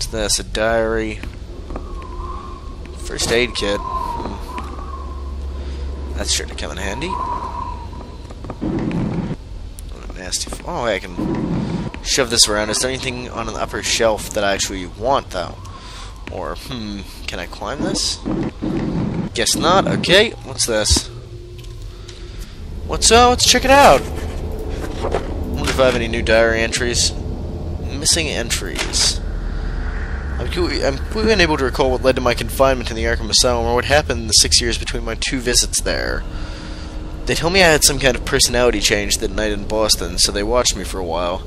What's this? A diary. First aid kit. That's sure to come in handy. What a nasty... Oh, I can shove this around. Is there anything on an upper shelf that I actually want, though? Or, can I climb this? Guess not. Okay, what's this? Let's check it out. Wonder if I have any new diary entries. Missing entries. I'm completely unable to recall what led to my confinement in the Arkham Asylum or what happened in the 6 years between my 2 visits there. They told me I had some kind of personality change that night in Boston, so they watched me for a while.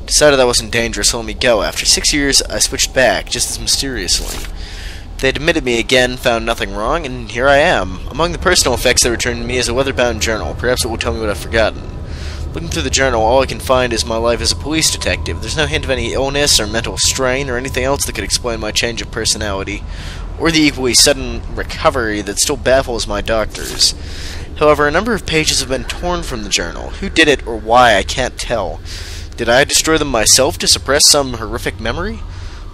Decided I wasn't dangerous, so let me go. After 6 years, I switched back, just as mysteriously. They admitted me again, found nothing wrong, and here I am. Among the personal effects they returned to me is a weather-bound journal. Perhaps it will tell me what I've forgotten. Looking through the journal, all I can find is my life as a police detective. There's no hint of any illness or mental strain or anything else that could explain my change of personality, or the equally sudden recovery that still baffles my doctors. However, a number of pages have been torn from the journal. Who did it or why, I can't tell. Did I destroy them myself to suppress some horrific memory?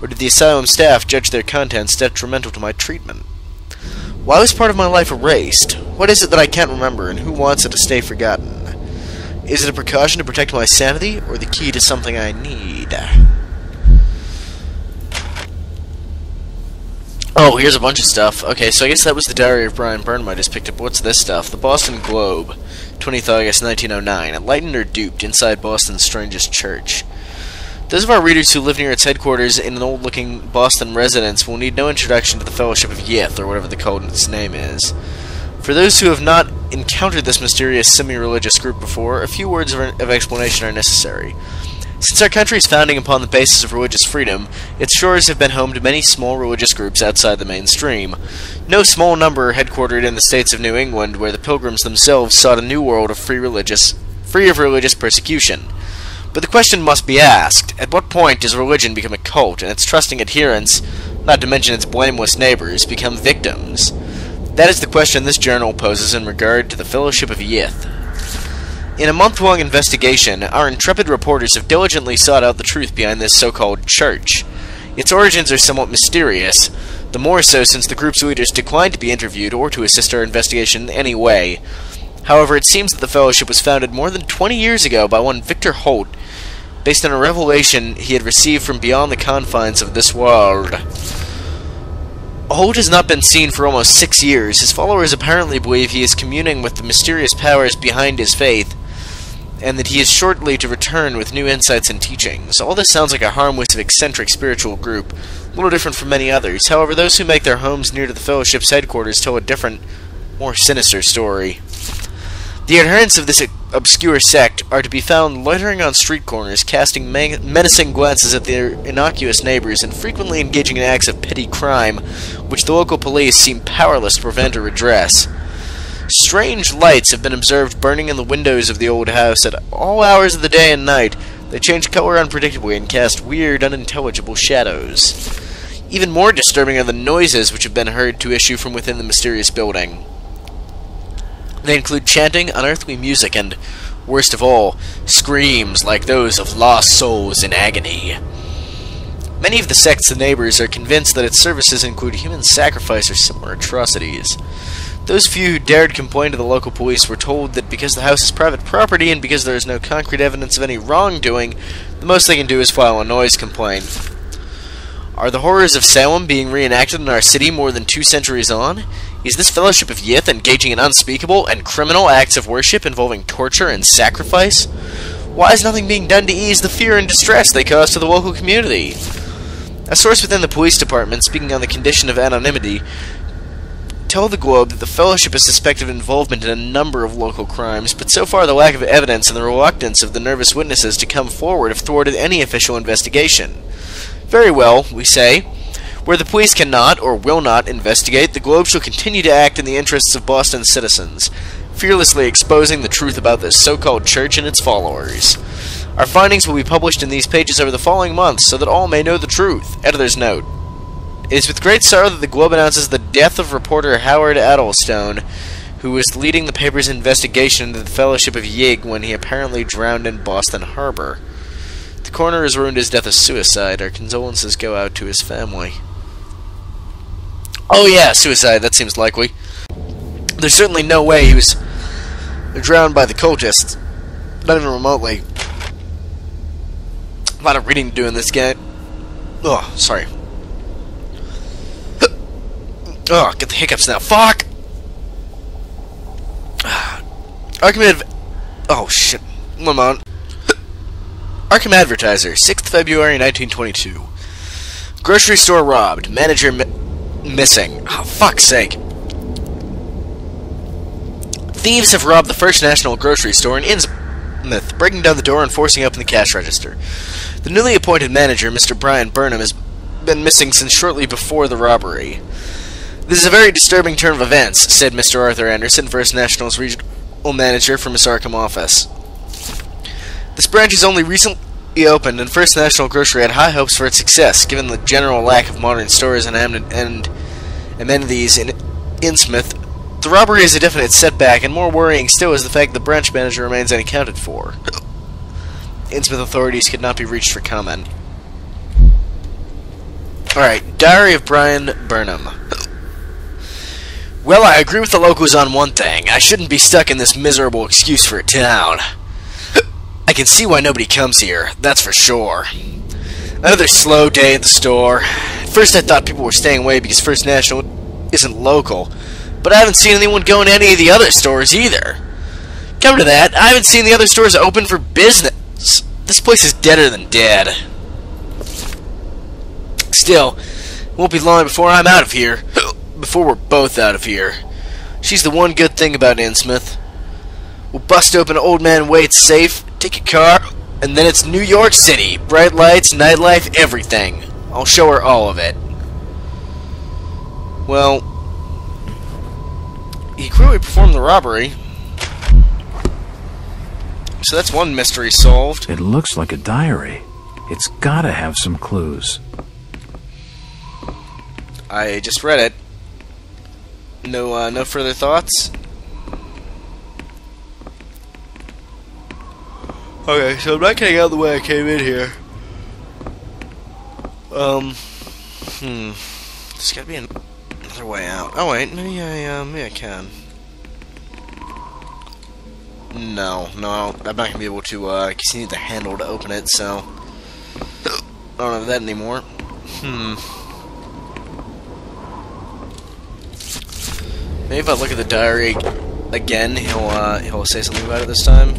Or did the asylum staff judge their contents detrimental to my treatment? Why was part of my life erased? What is it that I can't remember, and who wants it to stay forgotten? Is it a precaution to protect my sanity, or the key to something I need? Oh, here's a bunch of stuff. Okay, so I guess that was the Diary of Brian Burnham I just picked up. What's this stuff? The Boston Globe, 20th August 1909. Enlightened or duped, inside Boston's strangest church. Those of our readers who live near its headquarters in an old-looking Boston residence will need no introduction to the Fellowship of Yith, or whatever the cult's name is. For those who have not encountered this mysterious semi-religious group before, a few words of explanation are necessary. Since our country's founding upon the basis of religious freedom, its shores have been home to many small religious groups outside the mainstream. No small number are headquartered in the states of New England, where the Pilgrims themselves sought a new world of free of religious persecution. But the question must be asked, at what point does religion become a cult, and its trusting adherents, not to mention its blameless neighbors, become victims? That is the question this journal poses in regard to the Fellowship of Yith. In a month-long investigation, our intrepid reporters have diligently sought out the truth behind this so-called church. Its origins are somewhat mysterious, the more so since the group's leaders declined to be interviewed or to assist our investigation in any way. However, it seems that the Fellowship was founded more than 20 years ago by one Victor Holt, based on a revelation he had received from beyond the confines of this world. Holt has not been seen for almost 6 years. His followers apparently believe he is communing with the mysterious powers behind his faith, and that he is shortly to return with new insights and teachings. All this sounds like a harmless and eccentric spiritual group, a little different from many others. However, those who make their homes near to the Fellowship's headquarters tell a different, more sinister story. The adherents of this obscure sect are to be found loitering on street corners, casting menacing glances at their innocuous neighbors, and frequently engaging in acts of petty crime, which the local police seem powerless to prevent or redress. Strange lights have been observed burning in the windows of the old house at all hours of the day and night. They change color unpredictably and cast weird, unintelligible shadows. Even more disturbing are the noises which have been heard to issue from within the mysterious building. They include chanting, unearthly music, and, worst of all, screams like those of lost souls in agony. Many of the sect's neighbors are convinced that its services include human sacrifice or similar atrocities. Those few who dared complain to the local police were told that because the house is private property and because there is no concrete evidence of any wrongdoing, the most they can do is file a noise complaint. Are the horrors of Salem being reenacted in our city more than 2 centuries on? Is this Fellowship of Yith engaging in unspeakable and criminal acts of worship involving torture and sacrifice? Why is nothing being done to ease the fear and distress they cause to the local community? A source within the police department, speaking on the condition of anonymity, told the Globe that the Fellowship is suspected of involvement in a number of local crimes, but so far the lack of evidence and the reluctance of the nervous witnesses to come forward have thwarted any official investigation. Very well, we say. Where the police cannot or will not investigate, the Globe shall continue to act in the interests of Boston's citizens, fearlessly exposing the truth about this so-called church and its followers. Our findings will be published in these pages over the following months, so that all may know the truth. Editor's note. It is with great sorrow that the Globe announces the death of reporter Howard Addlestone, who was leading the paper's investigation into the Fellowship of Yig when he apparently drowned in Boston Harbor. The coroner has ruled his death as suicide. Our condolences go out to his family. Oh yeah, suicide. That seems likely. There's certainly no way he was drowned by the cultists. Not even remotely. A lot of reading to do in this game. Oh, sorry. Oh, get the hiccups now. Fuck! Arkham Oh, shit. One moment. Arkham Advertiser, 6th February 1922. Grocery store robbed. Manager missing. Oh, fuck's sake. Thieves have robbed the First National grocery store in Innsmouth, breaking down the door and forcing open the cash register. The newly appointed manager, Mr. Brian Burnham, has been missing since shortly before the robbery. This is a very disturbing turn of events, said Mr. Arthur Anderson, First National's regional manager from his Arkham office. This branch is only recently opened, and First National Grocery had high hopes for its success, given the general lack of modern stores and amenities in Innsmouth. The robbery is a definite setback, and more worrying still is the fact that the branch manager remains unaccounted for. Innsmouth authorities could not be reached for comment. Alright, Diary of Brian Burnham. Well, I agree with the locals on one thing. I shouldn't be stuck in this miserable excuse for a town. I can see why nobody comes here, that's for sure. Another slow day at the store. At first I thought people were staying away because First National isn't local, but I haven't seen anyone go in any of the other stores either. Come to that, I haven't seen the other stores open for business. This place is deader than dead. Still, it won't be long before I'm out of here. Before we're both out of here. She's the one good thing about Innsmouth. We'll bust open Old Man Waite's safe, take a car, and then it's New York City. Bright lights, nightlife, everything. I'll show her all of it. Well, he clearly performed the robbery. So that's one mystery solved. It looks like a diary. It's gotta have some clues. I just read it. No further thoughts? Okay, so I'm not getting out of the way I came in here. There's gotta be another way out. Oh wait, maybe I can. No, I'm not gonna be able to, because you need the handle to open it, so I don't have that anymore. Maybe if I look at the diary again, he'll say something about it this time.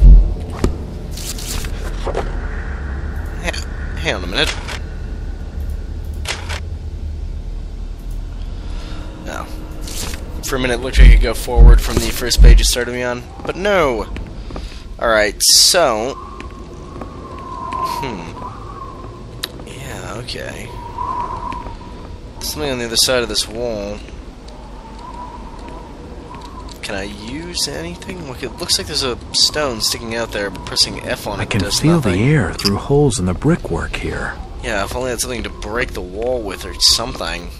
Hang on a minute. No. For a minute, it looked like I could go forward from the first page it started me on, but no. Alright, so... Yeah, okay. There's something on the other side of this wall. Can I use anything? Look, it looks like there's a stone sticking out there, but pressing F on it does nothing. I can feel the air through holes in the brickwork here. Yeah, if only I had something to break the wall with or something.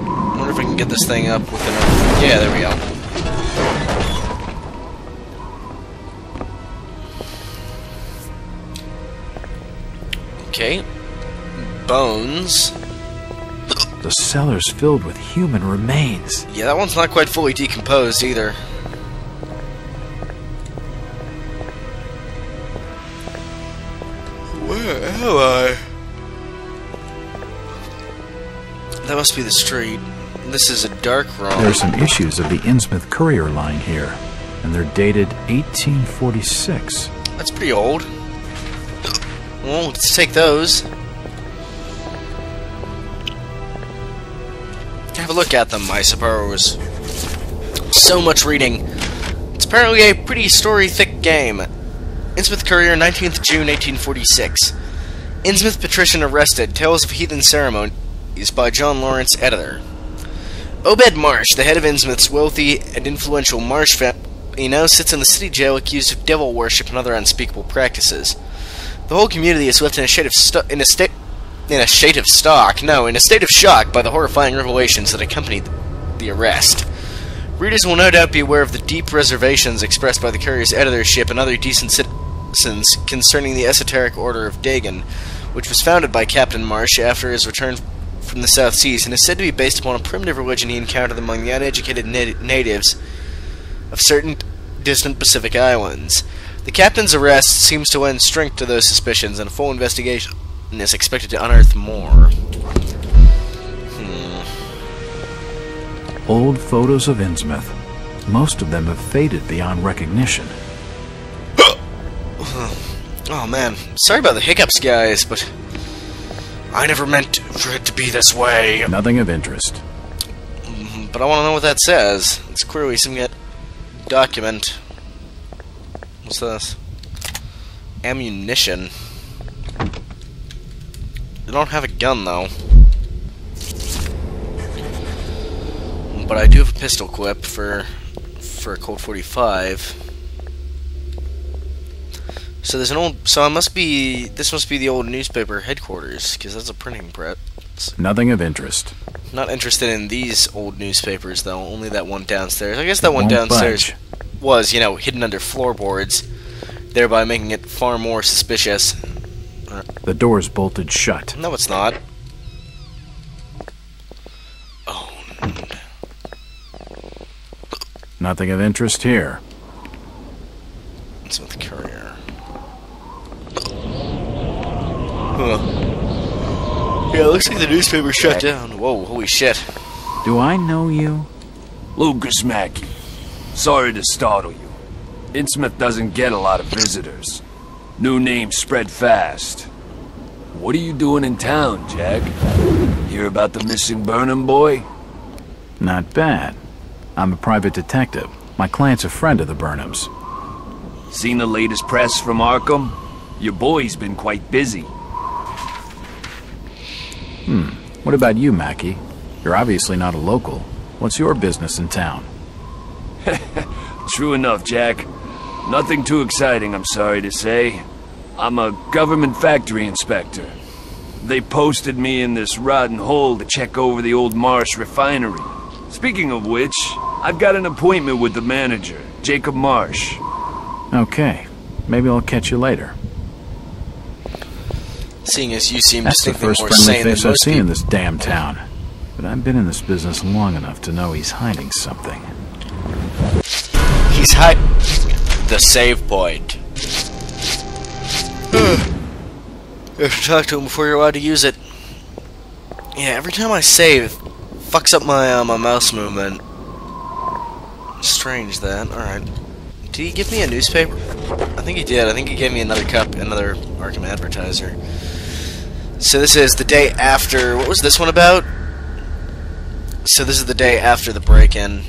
I wonder if I can get this thing up with enough... Yeah, there we go. Okay. Bones. The cellar's filled with human remains. Yeah, that one's not quite fully decomposed either. Where am I? That must be the street. This is a dark room. There are some issues of the Innsmouth Courier line here, and they're dated 1846. That's pretty old. Well, let's take those. Have a look at them, I suppose. So much reading. It's apparently a pretty story-thick game. Innsmouth Courier, 19th June, 1846. Innsmouth Patrician arrested. Tales of Heathen Ceremonies by John Lawrence, editor. Obed Marsh, the head of Innsmouth's wealthy and influential Marsh family, now sits in the city jail accused of devil worship and other unspeakable practices. The whole community is left in a state of shock by the horrifying revelations that accompanied the arrest. Readers will no doubt be aware of the deep reservations expressed by the courier's editorship and other decent citizens concerning the esoteric Order of Dagon, which was founded by Captain Marsh after his return from the South Seas, and is said to be based upon a primitive religion he encountered among the uneducated natives of certain distant Pacific islands. The captain's arrest seems to lend strength to those suspicions, and a full investigation is expected to unearth more. Old photos of Innsmouth. Most of them have faded beyond recognition. Oh man, sorry about the hiccups, guys, but I never meant for it to be this way. Nothing of interest. But I want to know what that says. It's clearly some document. What's this? Ammunition. They don't have a gun, though. But I do have a pistol clip for a Colt 45. So there's an old. So this must be the old newspaper headquarters, because that's a printing press. Nothing of interest. Not interested in these old newspapers, though. Only that one downstairs. I guess that one downstairs was, you know, hidden under floorboards, thereby making it far more suspicious. The door's bolted shut. No, it's not. Oh. Nothing of interest here. It's with the courier. Huh. Yeah, it looks like the newspaper shut down. Whoa, holy shit. Do I know you? Lucas Mackey. Sorry to startle you. Innsmouth doesn't get a lot of visitors. New names spread fast. What are you doing in town, Jack? Hear about the missing Burnham boy? Not bad. I'm a private detective. My client's a friend of the Burnhams. Seen the latest press from Arkham? Your boy's been quite busy. What about you, Mackey? You're obviously not a local. What's your business in town? True enough, Jack. Nothing too exciting, I'm sorry to say. I'm a government factory inspector. They posted me in this rotten hole to check over the old Marsh refinery. Speaking of which, I've got an appointment with the manager, Jacob Marsh. Okay. Maybe I'll catch you later. Seeing as you seem That's the distinctly first more friendly sane than face I've most seen in people. this damn town. But I've been in this business long enough to know he's hiding something. He's the save point. You have to talk to him before you're allowed to use it. Yeah, every time I save, it fucks up my my mouse movement. Strange that. Alright. Did he give me a newspaper? I think he did. I think he gave me another Arkham Advertiser. So this is the day after... What was this one about? So this is the day after the break-in.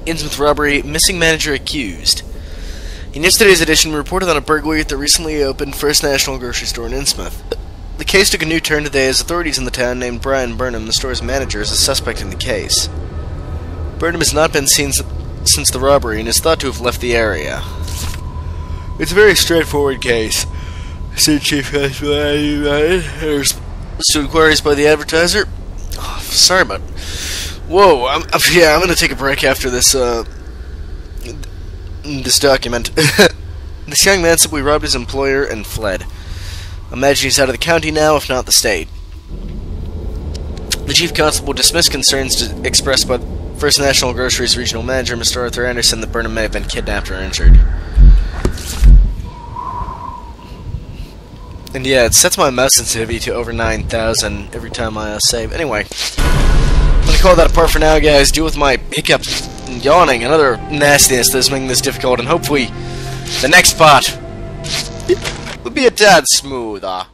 Innsmouth robbery, missing manager accused. In yesterday's edition, we reported on a burglary at the recently opened First National grocery store in Innsmouth. The case took a new turn today as authorities in the town named Brian Burnham, the store's manager, as a suspect in the case. Burnham has not been seen since the robbery and is thought to have left the area. It's a very straightforward case, said Chief Constable to inquiries by the Advertiser. Oh, sorry about... Whoa, I'm gonna take a break after this, this document. This young man simply robbed his employer and fled. Imagine he's out of the county now, if not the state. The Chief Constable dismissed concerns expressed by First National Grocery's regional manager, Mr. Arthur Anderson, that Burnham may have been kidnapped or injured. And yeah, it sets my mouse sensitivity to over 9,000 every time I save. Anyway, I'm gonna call that apart for now, guys. Deal with my hiccups and yawning and other nastiness that's making this difficult, and hopefully the next part will be a tad smoother.